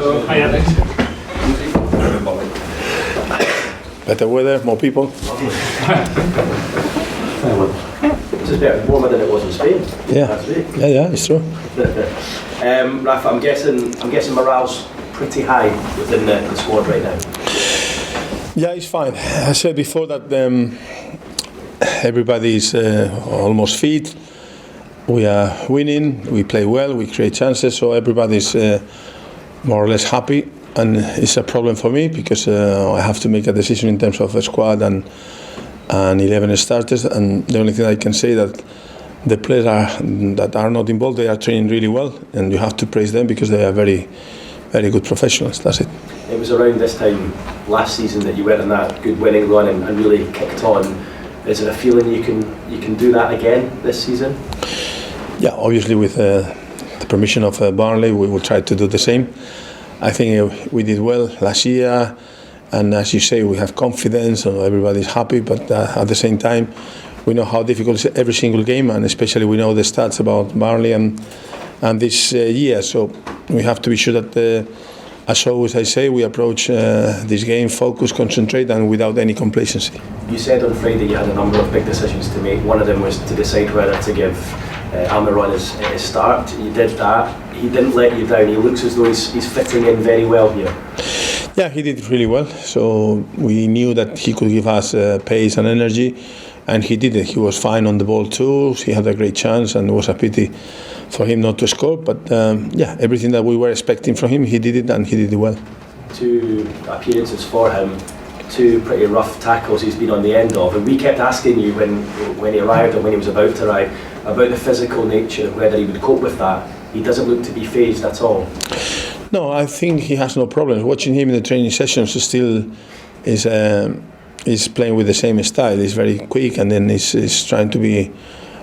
Hi, Alex. Better weather, more people. It's a bit warmer than it was in Spain. Yeah, yeah, it's true. Rafa, I'm guessing morale's pretty high within the squad right now. Yeah, it's fine. I said before that everybody is almost fit. We are winning. We play well. We create chances. So everybody's more or less happy. And it's a problem for me because I have to make a decision in terms of a squad and 11 starters. And the only thing I can say that the players that are not involved, they are training really well, and you have to praise them because they are very, very good professionals. That's it. It was around this time last season that you went on that good winning run and really kicked on. Is it a feeling you can do that again this season? Yeah, obviously with the permission of Burnley, we will try to do the same. I think we did well last year, and as you say, we have confidence and everybody's happy, but at the same time, we know how difficult is every single game, and especially we know the stats about Burnley and this year, so we have to be sure that, as always I say, we approach this game focused, concentrate, and without any complacency. You said on Friday you had a number of big decisions to make. One of them was to decide whether to give Almiron his start. You did that. He didn't let you down. He looks as though he's fitting in very well here. Yeah, he did really well. So we knew that he could give us pace and energy, and he did it. He was fine on the ball too. He had a great chance, and it was a pity for him not to score. But yeah, everything that we were expecting from him, he did it, and he did it well. 2 appearances for him, 2 pretty rough tackles he's been on the end of, and we kept asking you when he arrived and when he was about to arrive about the physical nature, whether he would cope with that. He doesn't look to be phased at all. No, I think he has no problems. Watching him in the training sessions, still is playing with the same style. He's very quick, and then he's trying to be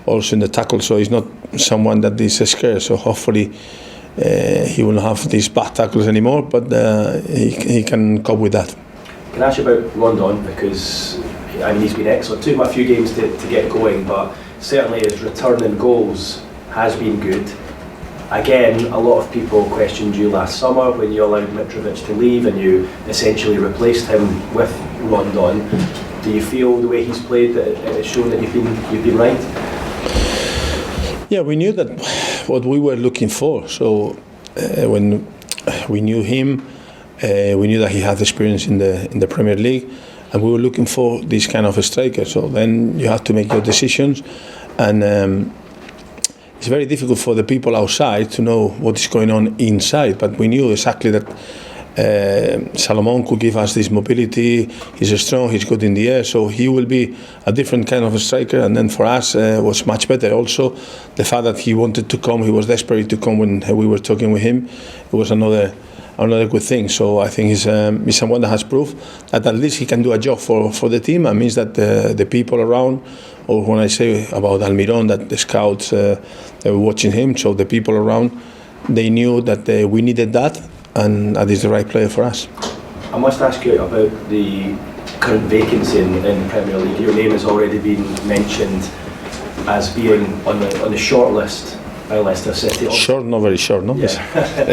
also in the tackle. So he's not someone that is scared. So hopefully he will not have these bad tackles anymore. But he can cope with that. Can I ask you about Rondon, because he's been excellent. Took him a few games to get going, but certainly his return in goals has been good. Again, a lot of people questioned you last summer when you allowed Mitrovic to leave and you essentially replaced him with Rondon. Do you feel the way he's played that it's shown that you've been right? Yeah, we knew that what we were looking for. So when we knew him, we knew that he had experience in the Premier League, and we were looking for this kind of a striker. So then you have to make your decisions, and it's very difficult for the people outside to know what is going on inside, but we knew exactly that Salomon could give us this mobility. He's strong, he's good in the air, so he will be a different kind of a striker. And then for us, was much better. Also, the fact that he wanted to come, he was desperate to come when we were talking with him. It was another good thing. So I think he's someone that has proved that at least he can do a job for the team. It means that the people around, or when I say about Almiron, that the scouts they were watching him, so the people around, they knew that we needed that, and that is the right player for us. I must ask you about the current vacancy in the Premier League. Your name has already been mentioned as being on the short list by Leicester City. Short, not very short, no? Yeah.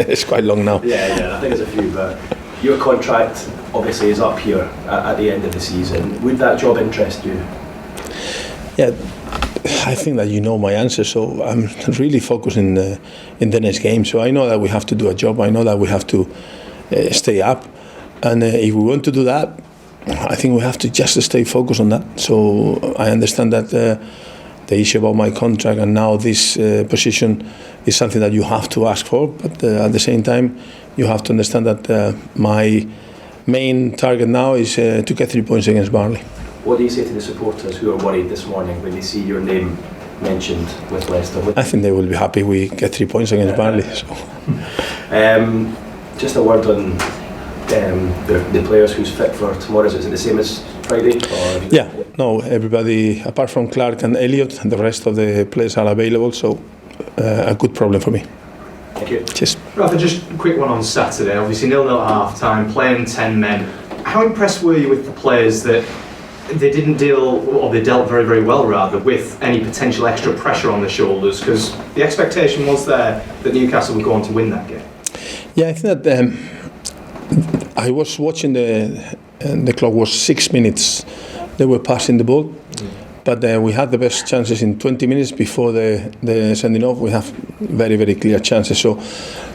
It's quite long now. Yeah, I think there's a few, but your contract obviously is up here at the end of the season. Would that job interest you? Yeah, I think that you know my answer, so I'm really focused in the next game. So I know that we have to do a job. I know that we have to stay up, and if we want to do that, I think we have to just stay focused on that. So I understand that the issue about my contract and now this position is something that you have to ask for, but at the same time, you have to understand that my main target now is to get 3 points against Burnley. What do you say to the supporters who are worried this morning when they see your name mentioned with Leicester? I think they will be happy we get 3 points against Burnley. So. Just a word on the players who's fit for tomorrow. Is it the same as Friday? Yeah, no, everybody apart from Clark and Elliott, the rest of the players are available, so a good problem for me. Thank you. Cheers. Rafa, just a quick one on Saturday. Obviously 0-0 at half time, playing 10 men. How impressed were you with the players that they dealt very, very well rather with any potential extra pressure on their shoulders? Because the expectation was there that Newcastle would go on to win that game. Yeah, I think that I was watching the clock was 6 minutes. They were passing the ball, but we had the best chances in 20 minutes before the sending off. We have very, very clear chances. So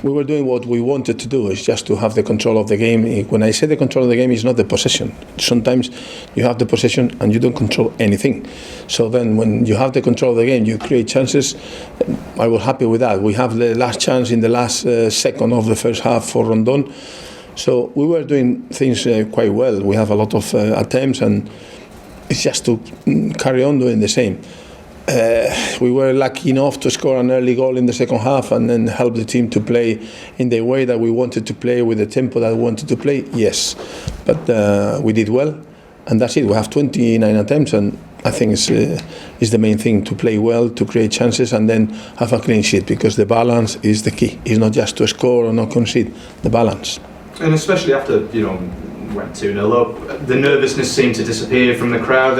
we were doing what we wanted to do, is just to have the control of the game. When I say the control of the game, it's not the possession. Sometimes you have the possession and you don't control anything. So then when you have the control of the game, you create chances. I was happy with that. We have the last chance in the last second of the first half for Rondon. So we were doing things quite well. We have a lot of attempts, and it's just to carry on doing the same. We were lucky enough to score an early goal in the second half and then help the team to play in the way that we wanted to play, with the tempo that we wanted to play, yes. But we did well, and that's it. We have 29 attempts, and I think it's the main thing, to play well, to create chances, and then have a clean sheet, because the balance is the key. It's not just to score or not concede, the balance. And especially after, went 2-0 up, the nervousness seemed to disappear from the crowd.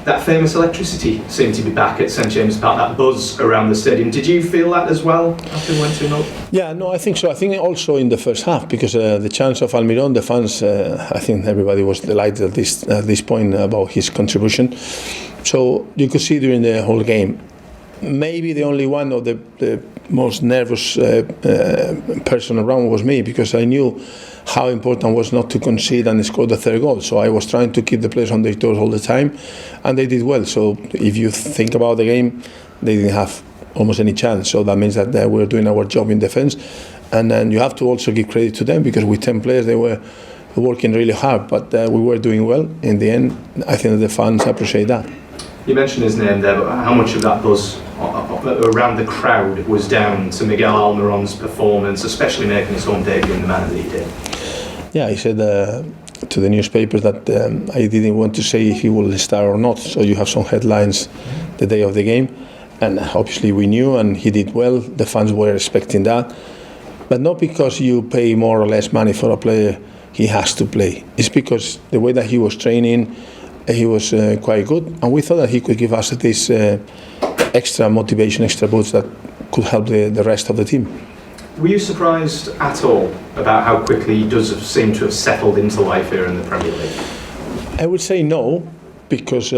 That famous electricity seemed to be back at St James Park, that buzz around the stadium. Did you feel that as well after we went 2-0? Yeah, no, I think so. I think also in the first half, because the chance of Almiron, the fans, I think everybody was delighted at this point about his contribution. So you could see during the whole game, maybe the only one of the most nervous person around was me, because I knew how important was not to concede and score the third goal. So I was trying to keep the players on their toes all the time, and they did well. So if you think about the game, they didn't have almost any chance. So that means that we were doing our job in defence. And then you have to also give credit to them, because with 10 players they were working really hard, but we were doing well. In the end, I think that the fans appreciate that. You mentioned his name there, but how much of that buzz around the crowd was down to Miguel Almiron's performance, especially making his home debut in the manner that he did? Yeah, he said to the newspapers that I didn't want to say if he will start or not, so you have some headlines the day of the game, and obviously we knew, and he did well. The fans were expecting that, but not because you pay more or less money for a player he has to play. It's because the way that he was training, he was quite good, and we thought that he could give us this extra motivation, extra boost that could help the rest of the team. Were you surprised at all about how quickly he does seem to have settled into life here in the Premier League? I would say no, because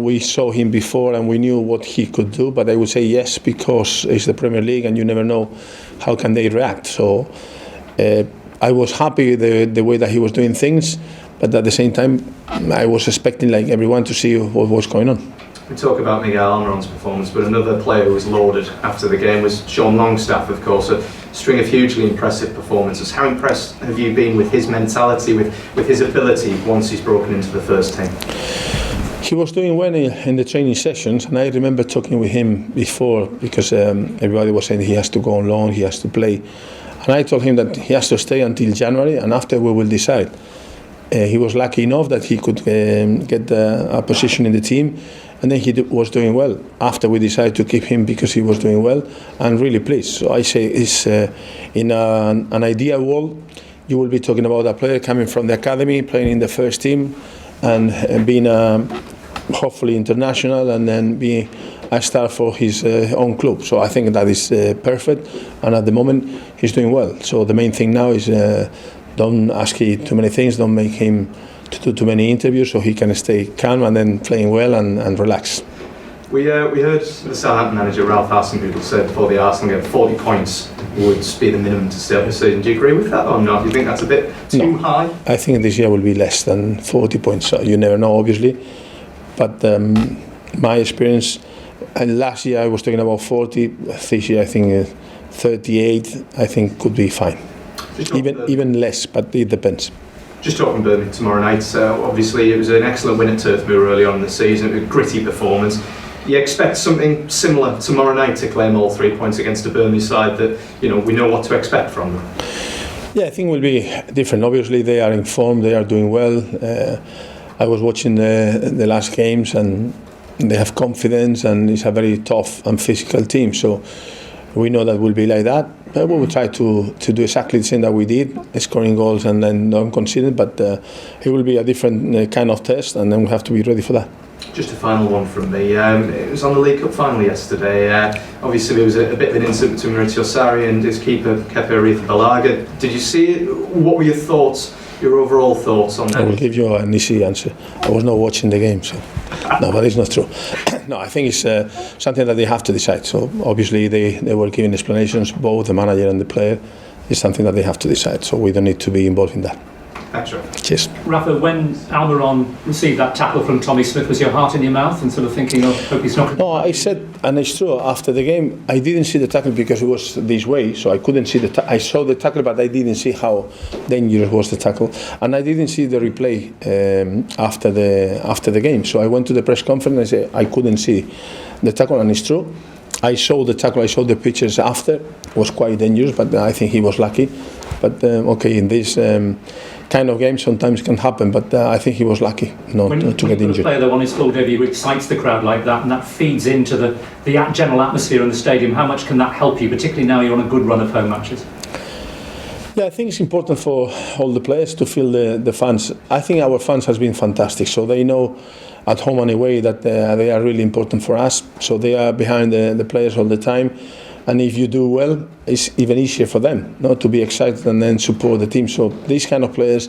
we saw him before and we knew what he could do, but I would say yes, because it's the Premier League and you never know how can they react. So I was happy the way that he was doing things, but at the same time I was expecting, like everyone, to see what was going on. We talk about Miguel Almiron's performance, but another player who was lauded after the game was Sean Longstaff, of course. A string of hugely impressive performances. How impressed have you been with his mentality, with his ability once he's broken into the first team? He was doing well in the training sessions, and I remember talking with him before, because everybody was saying he has to go on loan, he has to play. And I told him that he has to stay until January, and after we will decide. He was lucky enough that he could get a position in the team, and then he was doing well after we decided to keep him, because he was doing well and really pleased. So I say it's in an ideal world, you will be talking about a player coming from the academy, playing in the first team, and being hopefully international, and then being a star for his own club. So I think that is perfect, and at the moment he's doing well. So the main thing now is don't ask him too many things, don't make him to do too many interviews, so he can stay calm and then playing well and relax. We heard the Southampton manager Ralph Hasenhüttl said before the Arsenal game 40 points would be the minimum to stay up the season. Do you agree with that or not? Do you think that's a bit too high? I think this year will be less than 40 points. So you never know, obviously, but my experience, and last year I was talking about 40. This year I think 38. I think could be fine. Even less, but it depends. Just talking Burnley tomorrow night, obviously it was an excellent win at Turf Moor early on in the season, a gritty performance. You expect something similar tomorrow night to claim all 3 points against a Burnley side that we know what to expect from them? Yeah, I think it will be different. Obviously they are in form, they are doing well. I was watching the last games and they have confidence, and it's a very tough and physical team. So we know that will be like that. But we will try to do exactly the same that we did, scoring goals and then don't concede. But it will be a different kind of test, and then we have to be ready for that. Just a final one from me. It was on the League Cup final yesterday. Obviously, there was a bit of an incident between Maurizio Sarri and his keeper, Kepa Arrizabalaga. Did you see it? What were your thoughts, your overall thoughts on that? I will give you an easy answer. I was not watching the game, so no, but it's not true. No, I think it's something that they have to decide. So obviously they were giving explanations, both the manager and the player. It's something that they have to decide. So we don't need to be involved in that. Thanks, Rafa. Cheers. Rafa, when Almiron received that tackle from Tommy Smith, was your heart in your mouth and sort of thinking, oh, hope he's not going to... No, I said, and it's true, after the game, I didn't see the tackle because it was this way, so I couldn't see I saw the tackle, but I didn't see how dangerous was the tackle. And I didn't see the replay after the game. So I went to the press conference and I said, I couldn't see the tackle, and it's true. I saw the tackle, I saw the pictures after, it was quite dangerous, but I think he was lucky. But okay, in this kind of game sometimes can happen, but I think he was lucky not to get injured. When a player though on his full debut who excites the crowd like that, and that feeds into the general atmosphere in the stadium, how much can that help you, particularly now you're on a good run of home matches? Yeah, I think it's important for all the players to feel the fans. I think our fans has been fantastic, so they know at home and away that they are really important for us, so they are behind the players all the time. And if you do well, it's even easier for them not to be excited and then support the team. So these kind of players,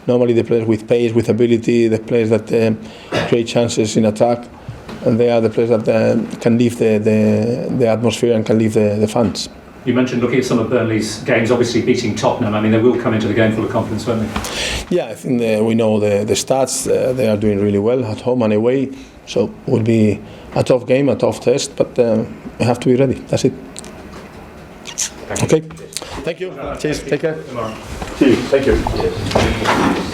normally the players with pace, with ability, the players that create chances in attack, and they are the players that can lift the atmosphere and can lift the fans. You mentioned looking at some of Burnley's games, obviously beating Tottenham. I mean, they will come into the game full of confidence, won't they? Yeah, I think we know the stats. They are doing really well at home and away. So it will be a tough game, a tough test, but we have to be ready. That's it. Okay. Thank you. Cheers. Take care. Cheers. Thank you. Cheers.